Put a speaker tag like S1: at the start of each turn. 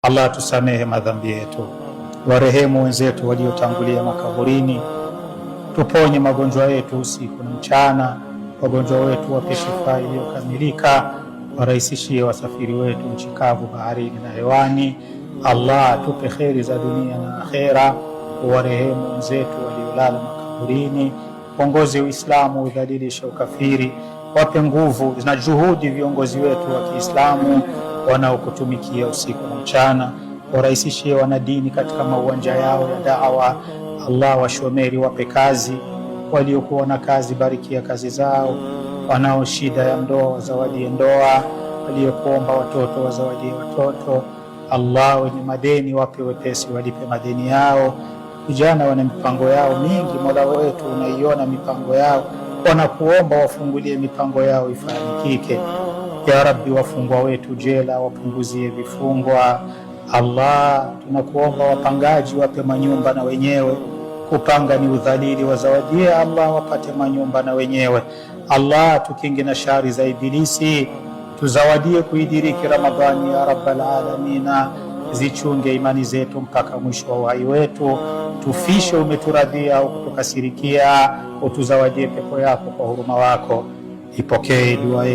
S1: Allah tusamehe madhambi yetu, warehemu wenzetu waliotangulia makaburini, tuponye magonjwa yetu usiku na mchana, wagonjwa wetu wape shifa iliyokamilika, warahisishie wasafiri wetu nchi kavu, baharini na hewani. Allah tupe kheri za dunia na akhera, warehemu wenzetu waliolala makaburini, uongozi Uislamu, udhalilisha ukafiri, wape nguvu na juhudi viongozi wetu wa Kiislamu wanaokutumikia usiku na mchana, warahisishie wanadini katika mauwanja yao ya da'wa. Allah washomeri wape kazi, waliokuwa na kazi barikia kazi zao, wanao shida ya ndoa wazawadie ndoa, waliokuomba watoto wazawadie watoto. Allah wenye madeni wape wepesi walipe madeni yao. Vijana wana mipango yao mingi, Mola wetu unaiona mipango yao, wanakuomba wafungulie mipango yao ifanikike. Ya Rabbi, wafungwa wetu jela wapunguzie vifungwa. Allah tunakuomba wapangaji wape manyumba na wenyewe, kupanga ni udhalili, wazawadie Allah wapate manyumba na wenyewe. Allah tukingi na shari za ibilisi, tuzawadie kuidiriki Ramadhani ya Rabbal Alamina, zichunge imani zetu mpaka mwisho wa uhai wetu, tufishe umeturadhia au kutukasirikia, utuzawadie pepo yako kwa huruma wako. Ipokee dua yetu.